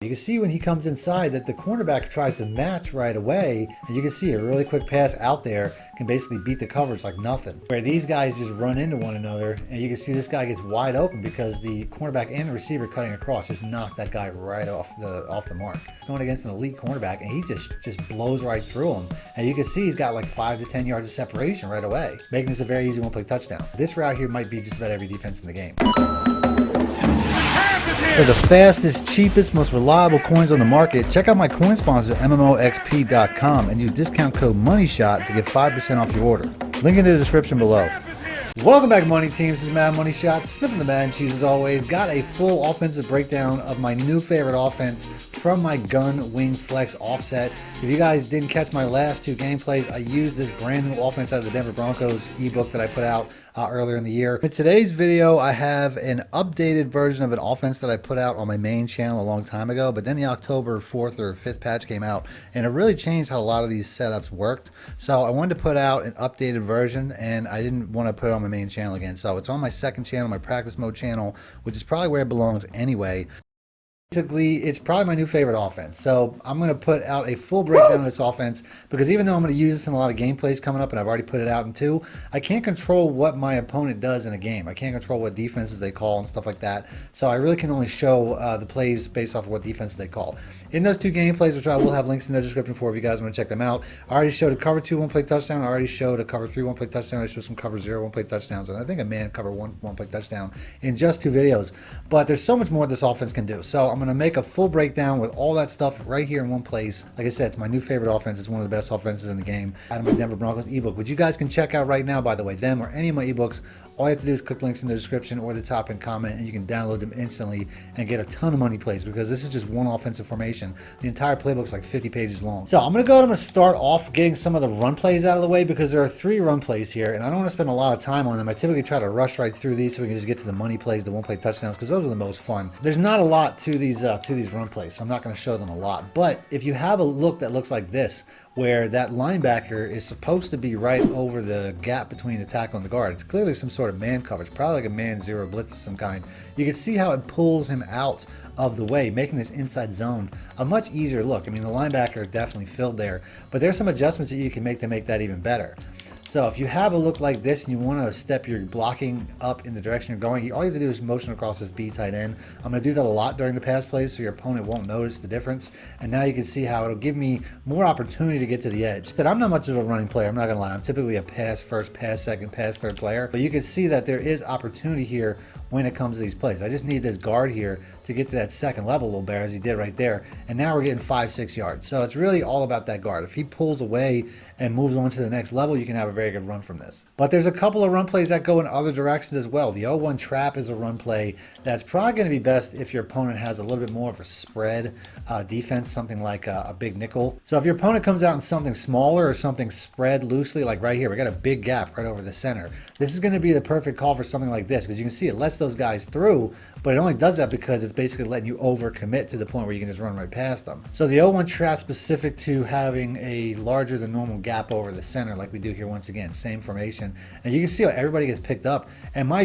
You can see when he comes inside that the cornerback tries to match right away, and you can see a really quick pass out there can basically beat the coverage like nothing. Where these guys just run into one another, and you can see this guy gets wide open because the cornerback and the receiver cutting across just knocked that guy right off the mark. He's going against an elite cornerback, and he just blows right through him. And you can see he's got like 5 to 10 yards of separation right away, making this a very easy one-play touchdown. This route here might beat just about every defense in the game. For the fastest, cheapest, most reliable coins on the market, check out my coin sponsor, MMOXP.com, and use discount code MONEYSHOT to get 5% off your order. Link in the description below. Welcome back, Money Teams. This is Madden Money Shot, sniffing the Madden cheese as always. Got a full offensive breakdown of my new favorite offense from my gun wing flex offset. If you guys didn't catch my last 2 gameplays, I used this brand new offense out of the Denver Broncos ebook that I put out earlier in the year. In today's video, I have an updated version of an offense that I put out on my main channel a long time ago, but then the October 4th or 5th patch came out, and it really changed how a lot of these setups worked. So I wanted to put out an updated version, and I didn't want to put it on my main channel again. So it's on my second channel, my practice mode channel, which is probably where it belongs anyway. Basically, it's probably my new favorite offense. So I'm going to put out a full breakdown of this offense because even though I'm going to use this in a lot of gameplays coming up, and I've already put it out in 2, I can't control what my opponent does in a game. I can't control what defenses they call and stuff like that. So I really can only show the plays based off of what defenses they call. In those 2 gameplays, which I will have links in the description for if you guys want to check them out, I already showed a cover 2 one-play touchdown. I already showed a cover 3 one-play touchdown. I showed some cover 0 one-play touchdowns. And I think a man cover 1 one-play touchdown in just 2 videos. But there's so much more this offense can do. So I'm going to make a full breakdown with all that stuff right here in one place. Like I said, it's my new favorite offense. It's one of the best offenses in the game out of my Denver Broncos ebook, which you guys can check out right now, by the way. Them or any of my ebooks, all you have to do is click links in the description or the top and comment, and you can download them instantly and get a ton of money plays because this is just one offensive formation. The entire playbook is like 50 pages long. So I'm going to start off getting some of the run plays out of the way because there are 3 run plays here, and I don't want to spend a lot of time on them. I typically try to rush right through these so we can just get to the money plays, the one-play touchdowns, because those are the most fun. There's not a lot to these run plays, so I'm not going to show them a lot. But if you have a look that looks like this, where that linebacker is supposed to be right over the gap between the tackle and the guard, it's clearly some sort of man coverage, probably like a man zero blitz of some kind. You can see how it pulls him out of the way, making this inside zone a much easier look. I mean, the linebacker definitely filled there, but there's some adjustments that you can make to make that even better. So if you have a look like this and you want to step your blocking up in the direction you're going, all you have to do is motion across this B tight end. I'm going to do that a lot during the pass plays so your opponent won't notice the difference. And now you can see how it'll give me more opportunity to get to the edge. But I'm not much of a running player, I'm not going to lie. I'm typically a pass first, pass second, pass third player. But you can see that there is opportunity here when it comes to these plays. I just need this guard here to get to that second level a little better, as he did right there. And now we're getting 5-6 yards. So it's really all about that guard. If he pulls away and moves on to the next level, you can have a very good run from this. But there's a couple of run plays that go in other directions as well. The 0-1 trap is a run play that's probably going to be best if your opponent has a little bit more of a spread defense, something like a big nickel. So if your opponent comes out in something smaller or something spread loosely, like right here, we got a big gap right over the center. This is going to be the perfect call for something like this because you can see it lets those guys through, but it only does that because it's basically letting you overcommit to the point where you can just run right past them. So the 0-1 trap specific to having a larger than normal gap over the center like we do here once again. Same formation, and you can see how everybody gets picked up, and my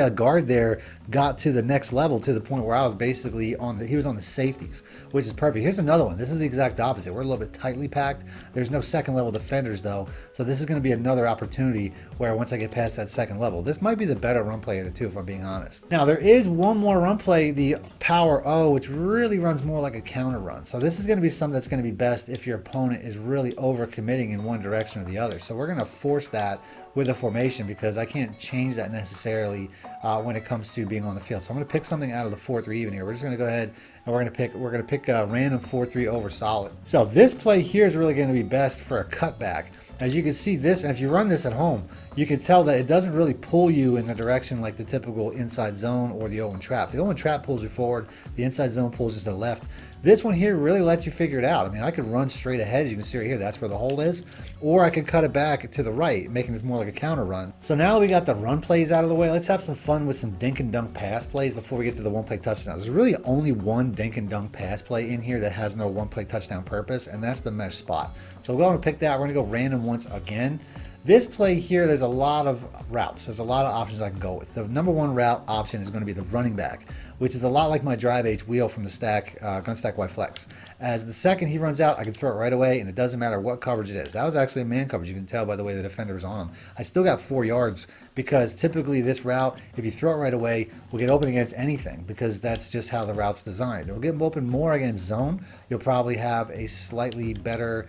guard there got to the next level to the point where I was basically he was on the safeties, which is perfect. Here's another one. This is the exact opposite. We're a little bit tightly packed. There's no second level defenders though, so this is going to be another opportunity where once I get past that second level, this might be the better run play of the 2 if I'm being honest. Now there is one more run play, the power O, which really runs more like a counter run. So this is going to be something that's going to be best if your opponent is really overcommitting in one direction or the other. So we're going to force that with a formation because I can't change that necessarily when it comes to being on the field. So I'm going to pick something out of the 4-3 even here. We're just going to go ahead and we're going to pick a random 4-3 over solid. So this play here is really going to be best for a cutback. As you can see this, and if you run this at home, you can tell that it doesn't really pull you in the direction like the typical inside zone or the 0-1 trap. The 0-1 trap pulls you forward, the inside zone pulls you to the left. This one here really lets you figure it out. I mean, I could run straight ahead, as you can see right here, that's where the hole is, or I could cut it back to the right, making this more like a counter run. So now that we got the run plays out of the way, let's have some fun with some dink and dunk pass plays before we get to the one-play touchdowns. There's really only one dink and dunk pass play in here that has no one-play touchdown purpose, and that's the mesh spot. So we're going to pick that. We're going to go random once again. This play here, there's a lot of routes. There's a lot of options I can go with. The number one route option is going to be the running back, which is a lot like my drive H wheel from the stack, gun stack Y flex. As the second he runs out, I can throw it right away, and it doesn't matter what coverage it is. That was actually a man coverage. You can tell by the way the defender was on him. I still got 4 yards because typically this route, if you throw it right away, will get open against anything because that's just how the route's designed. It'll get open more against zone. You'll probably have a slightly better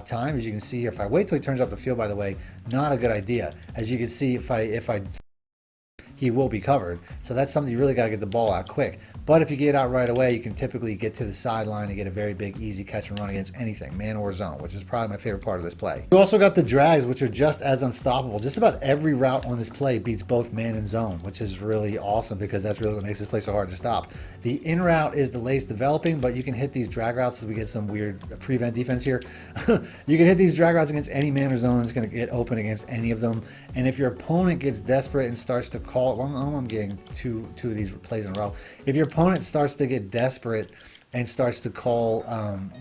time. As you can see here, if I wait till he turns up the field, by the way, not a good idea. As you can see, if I he will be covered. So that's something you really got to get the ball out quick. But if you get out right away, you can typically get to the sideline and get a very big, easy catch and run against anything, man or zone, which is probably my favorite part of this play. You also got the drags, which are just as unstoppable. Just about every route on this play beats both man and zone, which is really awesome because that's really what makes this play so hard to stop. The in route is delays developing, but you can hit these drag routes as we get some weird prevent defense here. You can hit these drag routes against any man or zone. It's going to get open against any of them. And if your opponent gets desperate and starts to call, well, I'm getting two of these plays in a row. If your opponent starts to get desperate and starts to call,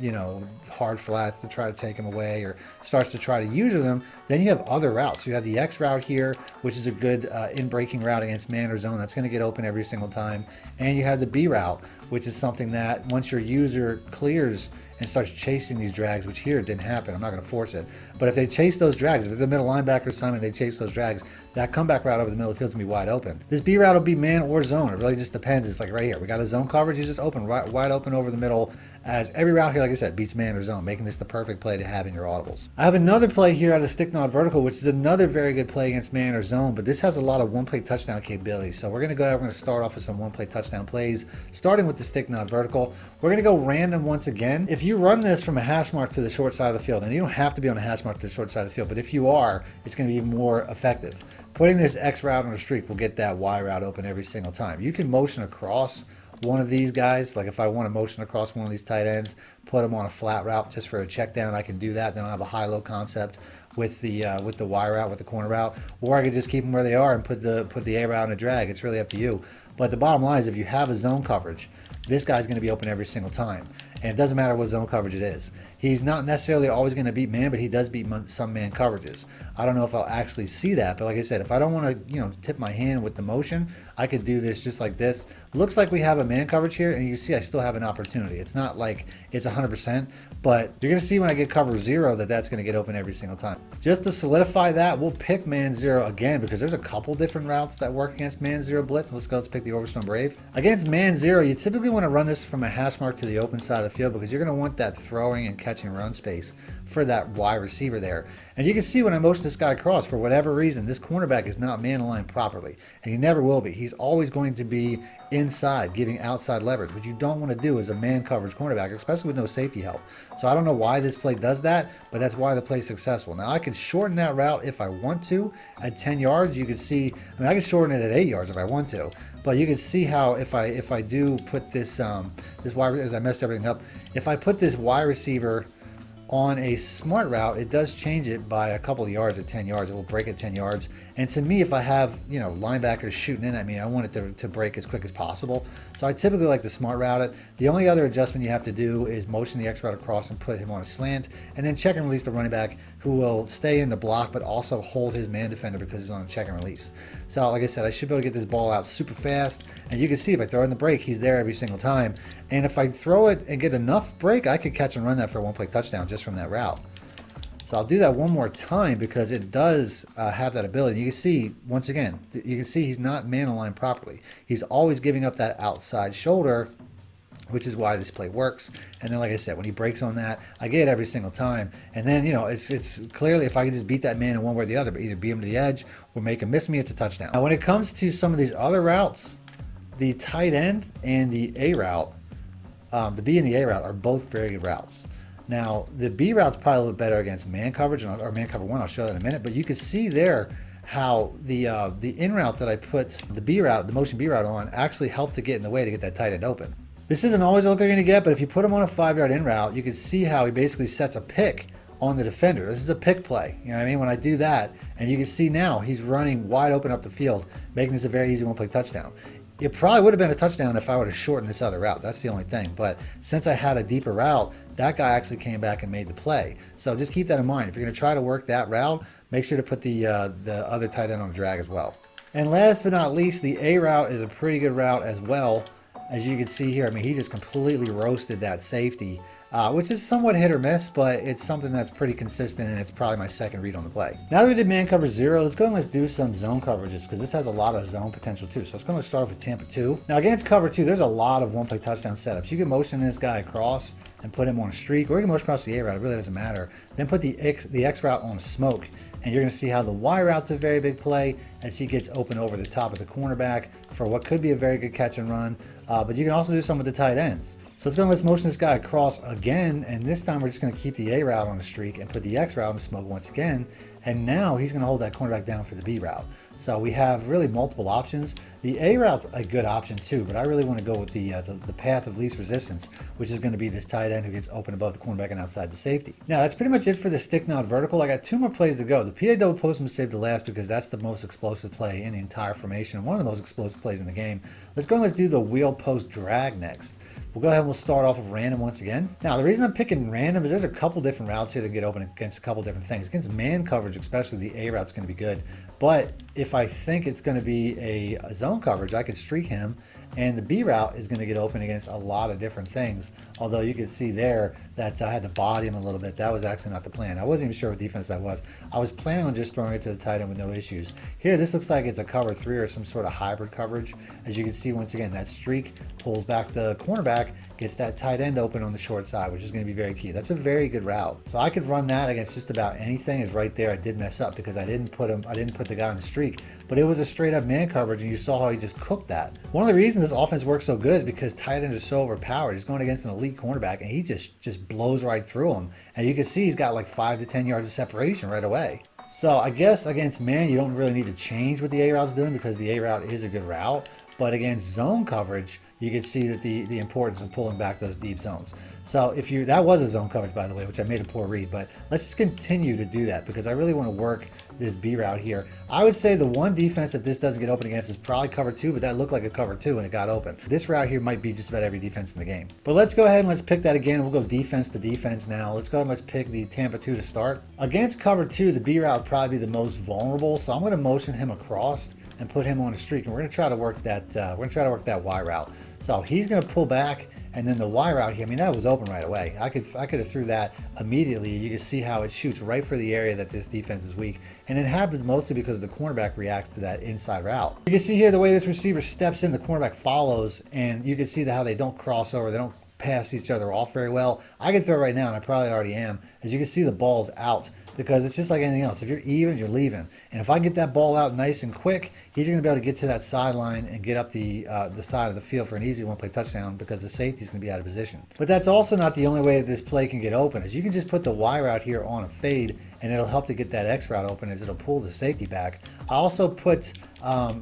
you know, hard flats to try to take them away, or starts to try to use them, then you have other routes. You have the X route here, which is a good in-breaking route against man or zone. That's going to get open every single time. And you have the B route, which is something that once your user clears and starts chasing these drags, which here didn't happen, I'm not going to force it, but if they chase those drags, if the middle linebacker's time and they chase those drags, that comeback route over the middle of the field's going to be wide open. This B route will be man or zone. It really just depends. It's like right here. We got a zone coverage. You just open wide open over the middle, as every route here, like I said, beats man or zone, making this the perfect play to have in your audibles. I have another play here out of stick nod vertical, which is another very good play against man or zone, but this has a lot of one-play touchdown capability. So we're going to go ahead, we're going to start off with some one-play touchdown plays, starting with the stick nod vertical. We're going to go random once again. If you run this from a hash mark to the short side of the field, and you don't have to be on a hash mark to the short side of the field, but if you are, it's going to be even more effective. Putting this X route on a streak will get that Y route open every single time. You can motion across one of these guys. Like if I want to motion across one of these tight ends, put them on a flat route just for a check down, I can do that. Then I'll have a high-low concept with the Y route, with the corner route, or I could just keep them where they are and put the A route in a drag. It's really up to you. But the bottom line is, if you have a zone coverage, this guy's going to be open every single time. And it doesn't matter what zone coverage it is. He's not necessarily always going to beat man, but he does beat some man coverages. I don't know if I'll actually see that, but like I said, if I don't want to, tip my hand with the motion, I could do this just like this. Looks like we have a man coverage here, and you see I still have an opportunity. It's not like it's 100%, but you're going to see when I get cover 0 that that's going to get open every single time. Just to solidify that, we'll pick man 0 again because there's a couple different routes that work against man 0 blitz. Let's pick the Overstone Brave. Against man 0, you typically want to run this from a hash mark to the open side of the field because you're going to want that throwing and catching run space for that wide receiver there. And you can see when I motion this guy across, for whatever reason, this cornerback is not man aligned properly, and he never will be. He's always going to be inside, giving outside leverage, which you don't want to do as a man coverage cornerback, especially with no safety help. So I don't know why this play does that, but that's why the play is successful. Now I can shorten that route if I want to at 10 yards. You can see, I mean, I can shorten it at 8 yards if I want to, but you can see how if I do put this this wide, as I messed everything up, if I put this wide receiver on a smart route, it does change it by a couple of yards at 10 yards. It will break at 10 yards. And to me, if I have, linebackers shooting in at me, I want it to break as quick as possible. So I typically like to smart route it. The only other adjustment you have to do is motion the X route across and put him on a slant, and then check and release the running back, who will stay in the block but also hold his man defender because he's on a check and release. So like I said, I should be able to get this ball out super fast. And you can see if I throw in the break, he's there every single time. And if I throw it and get enough break, I could catch and run that for a one-play touchdown just from that route. So I'll do that one more time because it does have that ability. You can see, once again, you can see he's not man aligned properly. He's always giving up that outside shoulder, which is why this play works. And then, like I said, when he breaks on that, I get it every single time. And then, it's clearly, if I can just beat that man in one way or the other, but either beat him to the edge or make him miss me, it's a touchdown. Now, when it comes to some of these other routes, the tight end and the A route, the B and the A route are both very good routes. Now, the B route's probably a little bit better against man coverage, or man cover 1. I'll show that in a minute. But you can see there how the in route that I put the B route, the motion B route on, actually helped to get in the way to get that tight end open. This isn't always a look you're going to get, but if you put him on a 5-yard in route, you can see how he basically sets a pick on the defender. This is a pick play. You know what I mean? When I do that, and you can see now he's running wide open up the field, making this a very easy one-play touchdown. It probably would have been a touchdown if I would have shortened this other route. That's the only thing. But since I had a deeper route, that guy actually came back and made the play. So just keep that in mind. If you're going to try to work that route, make sure to put the other tight end on the drag as well. And last but not least, the A route is a pretty good route as well. As you can see here, I mean, he just completely roasted that safety, which is somewhat hit or miss, but it's something that's pretty consistent, and it's probably my second read on the play. Now that we did man cover 0, let's go and let's do some zone coverages, because this has a lot of zone potential too. So let's go and start off with Tampa 2. Now against cover 2, there's a lot of one-play touchdown setups. You can motion this guy across and put him on a streak, or you can motion across the A route. It really doesn't matter. Then put the X route on a smoke, and you're going to see how the Y route's a very big play as he gets open over the top of the cornerback for what could be a very good catch and run. But you can also do some with the tight ends. So let's go and let's motion this guy across again, and this time we're just going to keep the A route on a streak and put the X route on a smoke once again, and now he's going to hold that cornerback down for the B route. So we have really multiple options. The A route's a good option too, but I really want to go with the path of least resistance, which is going to be this tight end who gets open above the cornerback and outside the safety. Now that's pretty much it for the stick nod vertical. I got 2 more plays to go. The PA double post I'm going to save the last because that's the most explosive play in the entire formation, one of the most explosive plays in the game. Let's go and let's do the wheel post drag next. We'll go ahead and we'll start off with random once again. Now, the reason I'm picking random is there's a couple different routes here that get open against a couple different things. Against man coverage, especially, the A route's going to be good. But if I think it's going to be a zone coverage, I could streak him, and the B route is going to get open against a lot of different things. Although you can see there that I had to body him a little bit. That was actually not the plan. I wasn't even sure what defense that was. I was planning on just throwing it to the tight end with no issues. Here, this looks like it's a cover 3 or some sort of hybrid coverage. As you can see, once again, that streak pulls back the cornerback, gets that tight end open on the short side, which is going to be very key. That's a very good route. So I could run that against just about anything. Is right there. I did mess up because I didn't put the guy on the streak, but it was a straight up man coverage, and you saw how he just cooked that. One of the reasons this offense works so good is because tight ends are so overpowered. He's going against an elite cornerback, and he just blows right through him. And you can see he's got like 5 to 10 yards of separation right away. So I guess against man, you don't really need to change what the A route's doing because the A route is a good route. But against zone coverage, you can see that the importance of pulling back those deep zones. So if you, that was a zone coverage, by the way, which I made a poor read, but let's just continue to do that because I really want to work this B route here. I would say the one defense that this doesn't get open against is probably cover 2, but that looked like a cover 2 and it got open. This route here might be just about every defense in the game. But let's go ahead and let's pick that again. We'll go defense to defense now. Let's go ahead and let's pick the Tampa 2 to start. Against cover 2, the B route would probably be the most vulnerable, so I'm going to motion him across and put him on a streak, and we're going to try to work that. We're going to try to work that Y route. So he's going to pull back, and then the Y route here. I mean, that was open right away. I could have threw that immediately. You can see how it shoots right for the area that this defense is weak, and it happens mostly because the cornerback reacts to that inside route. You can see here the way this receiver steps in, the cornerback follows, and you can see how they don't cross over. They don't pass each other off very well. I could throw right now, and I probably already am. As you can see, the ball's out because it's just like anything else. If you're even, you're leaving. And if I get that ball out nice and quick, he's going to be able to get to that sideline and get up the side of the field for an easy one-play touchdown because the safety's going to be out of position. But that's also not the only way that this play can get open. Is you can just put the Y route here on a fade, and it'll help to get that X route open as it'll pull the safety back. I also put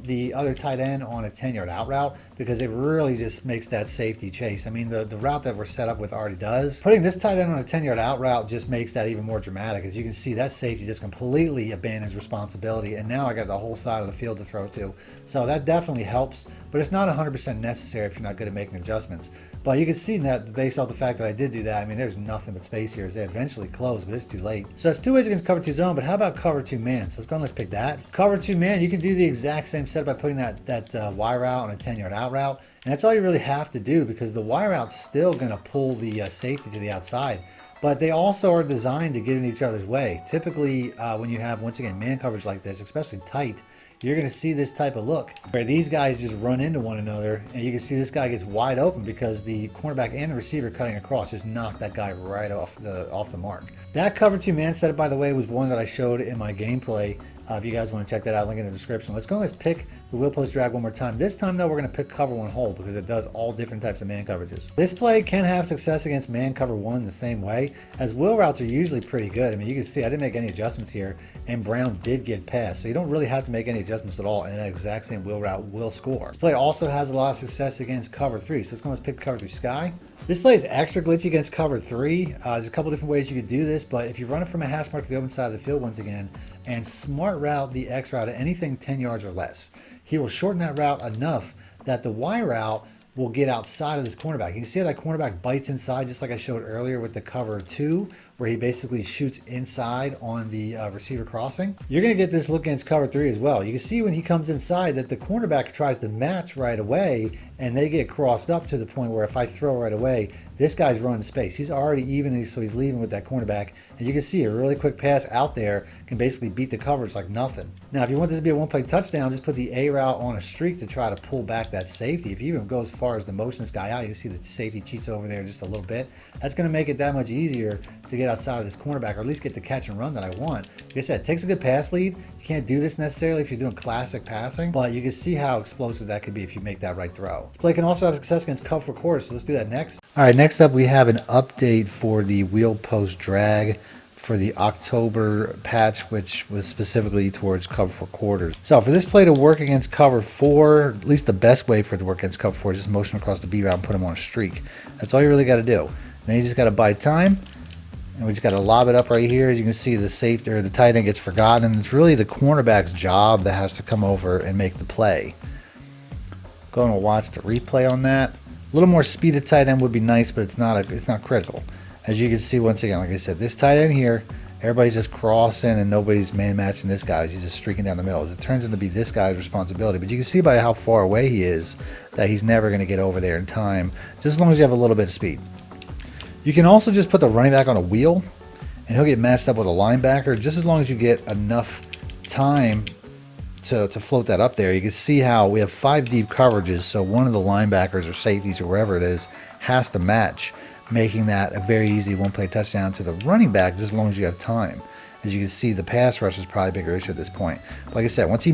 the other tight end on a 10-yard out route because it really just makes that safety chase. I mean, the route that we're set up with already does. Putting this tight end on a 10-yard out route just makes that even more dramatic. As you can see, that safety just completely abandons responsibility, and now I got the whole side of the field to throw to. So that definitely helps, but it's not 100% necessary if you're not good at making adjustments. But you can see that based off the fact that I did do that, I mean, there's nothing but space here as they eventually close, but it's too late. So it's 2 ways against cover 2 zone, but how about cover 2 man? So let's go and let's pick that. Cover 2 man, you can do the exact same setup by putting that Y route on a 10-yard out route, and that's all you really have to do because the Y route's still going to pull the safety to the outside. But they also are designed to get in each other's way. Typically, when you have, once again, man coverage like this, especially tight, you're going to see this type of look where these guys just run into one another, and you can see this guy gets wide open because the cornerback and the receiver cutting across just knocked that guy right off the mark. That cover 2 man setup, by the way, was one that I showed in my gameplay. If you guys want to check that out, link in the description. Let's go and let's pick the wheel post drag one more time. This time, though, we're going to pick cover 1 hole because it does all different types of man coverages. This play can have success against man cover 1 the same way, as wheel routes are usually pretty good. I mean, you can see I didn't make any adjustments here, and Brown did get past, so you don't really have to make any adjustments at all, and that exact same wheel route will score. This play also has a lot of success against cover 3, so let's go and let's pick cover 3 sky. This play is extra glitchy against cover 3. There's a couple different ways you could do this, but if you run it from a hash mark to the open side of the field once again, and smart route the X route at anything 10 yards or less, he will shorten that route enough that the wire route will get outside of this cornerback. You can see how that cornerback bites inside, just like I showed earlier with the cover 2, where he basically shoots inside on the receiver crossing. You're going to get this look against cover 3 as well. You can see when he comes inside that the cornerback tries to match right away, and they get crossed up to the point where if I throw right away, this guy's running space. He's already even, so he's leaving with that cornerback, and you can see a really quick pass out there can basically beat the coverage like nothing. Now, if you want this to be a one-play touchdown, just put the A route on a streak to try to pull back that safety. If you even go as far as to motion this guy out, you can see the safety cheats over there just a little bit. That's going to make it that much easier to get outside of this cornerback, or at least get the catch and run that I want. Like I said, it takes a good pass lead. You can't do this necessarily if you're doing classic passing, but you can see how explosive that could be if you make that right throw. This play can also have success against cover 4 quarters, so let's do that next. All right, next up we have an update for the wheel post drag for the October patch, which was specifically towards cover 4 quarters. So for this play to work against cover 4, at least the best way for it to work against cover 4 is just motion across the B route and put him on a streak. That's all you really got to do. Then you just got to buy time, and we just got to lob it up right here. As you can see, the safety or the tight end gets forgotten, and it's really the cornerback's job that has to come over and make the play. Going to watch the replay on that. A little more speed at tight end would be nice, but it's not critical. As you can see, once again, like I said, this tight end here, everybody's just crossing and nobody's man matching this guy. He's just streaking down the middle. As it turns into be this guy's responsibility. But you can see by how far away he is that he's never going to get over there in time, just as long as you have a little bit of speed. You can also just put the running back on a wheel, and he'll get matched up with a linebacker just as long as you get enough time to float that up there. You can see how we have 5 deep coverages, so one of the linebackers or safeties or wherever it is has to match, making that a very easy one-play touchdown to the running back just as long as you have time. As you can see, the pass rush is probably a bigger issue at this point. But like I said, once he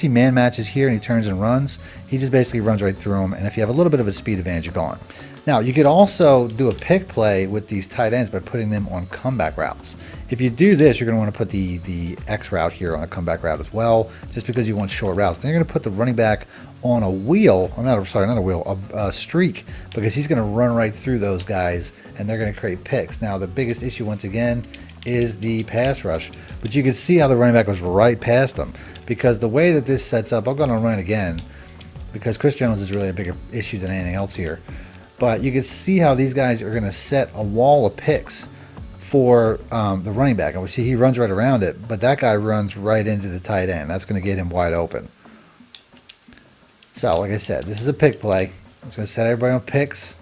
man matches here and he turns and runs, he just basically runs right through him, and if you have a little bit of a speed advantage, you're gone. Now, you could also do a pick play with these tight ends by putting them on comeback routes. If you do this, you're going to want to put the X route here on a comeback route as well, just because you want short routes. Then you're going to put the running back on a wheel, a streak, because he's going to run right through those guys, and they're going to create picks. Now, the biggest issue, once again, is the pass rush, but you can see how the running back was right past them, because the way that this sets up, I'm going to run again, because Chris Jones is really a bigger issue than anything else here. But you can see how these guys are going to set a wall of picks for the running back. And we see he runs right around it, but that guy runs right into the tight end. That's going to get him wide open. So, like I said, this is a pick play. I'm just going to set everybody on picks.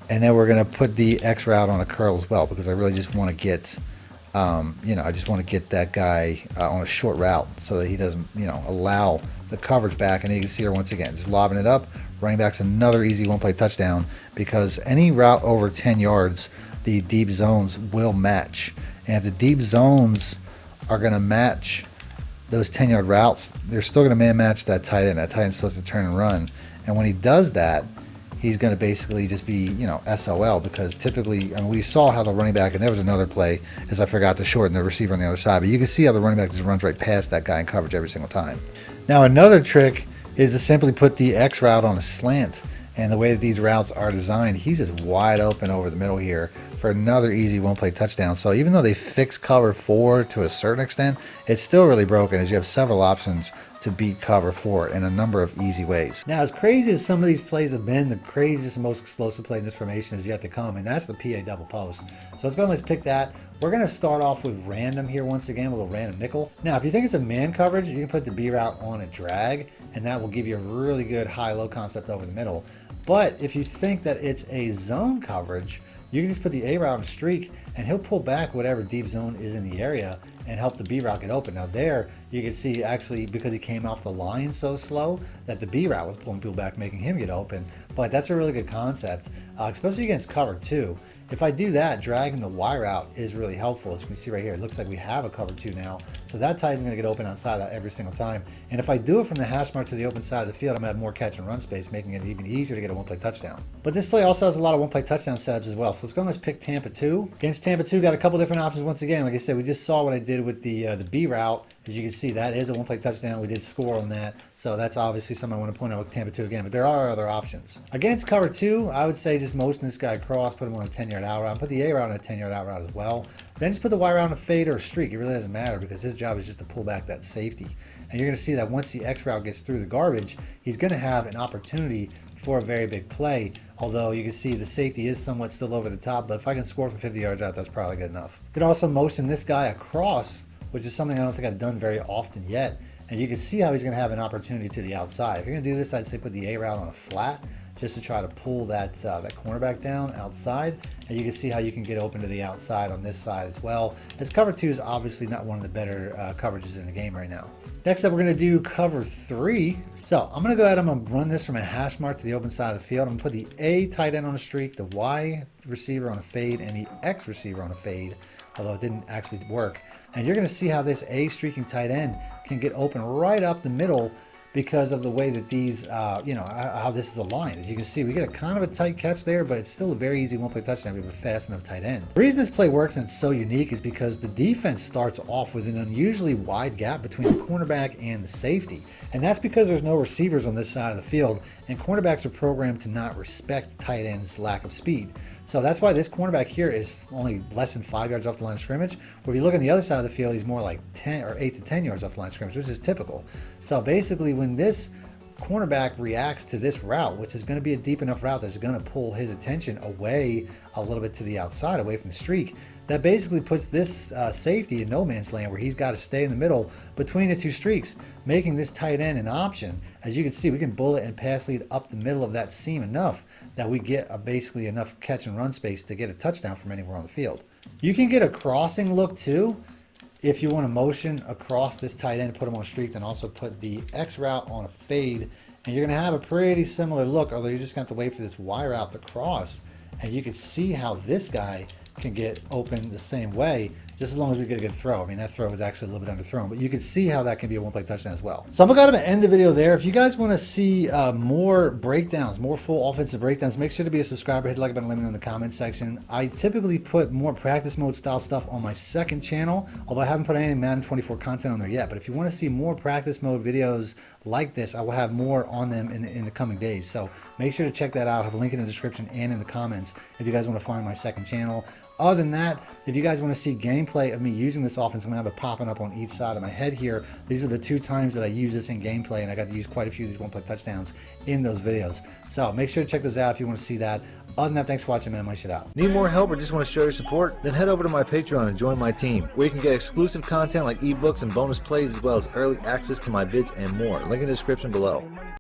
And then we're going to put the X route on a curl as well, because I really just want to get, I just want to get that guy on a short route so that he doesn't, allow the coverage back. And you can see her once again, just lobbing it up. Running back's another easy one-play touchdown, because any route over 10 yards, the deep zones will match. And if the deep zones are going to match those 10-yard routes, they're still going to man match that tight end. That tight end still has to turn and run. And when he does that, he's going to basically just be, SOL, because typically, we saw how the running back, and there was another play, as I forgot to shorten the receiver on the other side, but you can see how the running back just runs right past that guy in coverage every single time. Now, another trick is to simply put the X route on a slant. And the way that these routes are designed, he's just wide open over the middle here for another easy one-play touchdown. So even though they fix cover 4 to a certain extent, it's still really broken, as you have several options to beat cover 4 in a number of easy ways. Now, as crazy as some of these plays have been, the craziest and most explosive play in this formation is yet to come, and that's the PA double post. So let's go and let's pick that. We're going to start off with random here once again. We'll go random nickel. Now, if you think it's a man coverage, you can put the B route on a drag, and that will give you a really good high-low concept over the middle. But if you think that it's a zone coverage, you can just put the A route on a streak, and he'll pull back whatever deep zone is in the area and help the B route get open. Now there, you can see actually, because he came off the line so slow, that the B route was pulling people back, making him get open. But that's a really good concept, especially against cover 2. If I do that, dragging the Y route is really helpful. As you can see right here, it looks like we have a cover 2 now. So that tight is going to get open outside that every single time. And if I do it from the hash mark to the open side of the field, I'm going to have more catch and run space, making it even easier to get a one-play touchdown. But this play also has a lot of one-play touchdown setups as well. So So let's go and let's pick Tampa 2. Against Tampa 2, got a couple different options once again. Like I said, we just saw what I did with the B route. As you can see, that is a one-play touchdown. We did score on that. So that's obviously something I want to point out with Tampa 2 again. But there are other options. Against cover 2, I would say just motion this guy across, put him on a 10-yard out route, put the A route on a 10-yard out route as well. Then just put the Y route on a fade or a streak. It really doesn't matter because his job is just to pull back that safety. And you're going to see that once the X route gets through the garbage, he's going to have an opportunity for a very big play. Although you can see the safety is somewhat still over the top, but if I can score from 50 yards out, that's probably good enough. You can also motion this guy across, which is something I don't think I've done very often yet. And you can see how he's going to have an opportunity to the outside. If you're going to do this, I'd say put the A route on a flat just to try to pull that cornerback down outside. And you can see how you can get open to the outside on this side as well. As cover 2 is obviously not one of the better coverages in the game right now. Next up, we're going to do cover 3. So I'm going to go ahead, I'm going to run this from a hash mark to the open side of the field. I'm going to put the A tight end on a streak, the Y receiver on a fade, and the X receiver on a fade, although it didn't actually work. And you're going to see how this A streaking tight end can get open right up the middle because of the way that these, how this is aligned. As you can see, we get a kind of a tight catch there, but it's still a very easy one-play touchdown with a fast enough tight end. The reason this play works and it's so unique is because the defense starts off with an unusually wide gap between the cornerback and the safety. And that's because there's no receivers on this side of the field, and cornerbacks are programmed to not respect tight ends' lack of speed. So that's why this cornerback here is only less than 5 yards off the line of scrimmage. Where if you look on the other side of the field, he's more like 10 or 8 to 10 yards off the line of scrimmage, which is typical. So basically, when this cornerback reacts to this route, which is going to be a deep enough route that's going to pull his attention away a little bit to the outside, away from the streak, that basically puts this safety in no man's land where he's got to stay in the middle between the two streaks, making this tight end an option. As you can see, we can bullet and pass lead up the middle of that seam enough that we get basically enough catch and run space to get a touchdown from anywhere on the field. You can get a crossing look too. If you want to motion across this tight end, put him on a streak, then also put the X route on a fade, and you're going to have a pretty similar look, although you're just going to have to wait for this Y route to cross, and you can see how this guy can get open the same way, just as long as we get a good throw. I mean, that throw was actually a little bit underthrown, but you can see how that can be a one-play touchdown as well. So I'm going to end the video there. If you guys want to see more breakdowns, more full offensive breakdowns, make sure to be a subscriber. Hit the like button, let me know in the comment section. I typically put more practice mode style stuff on my second channel, although I haven't put any Madden 24 content on there yet. But if you want to see more practice mode videos like this, I will have more on them in the coming days. So make sure to check that out. I have a link in the description and in the comments if you guys want to find my second channel. Other than that, if you guys want to see gameplay of me using this offense, I'm going to have it popping up on each side of my head here. These are the 2 times that I use this in gameplay, and I got to use quite a few of these one-play touchdowns in those videos. So make sure to check those out if you want to see that. Other than that, thanks for watching, man. My shit out. Need more help or just want to show your support? Then head over to my Patreon and join my team, where you can get exclusive content like ebooks and bonus plays, as well as early access to my vids and more. Link in the description below.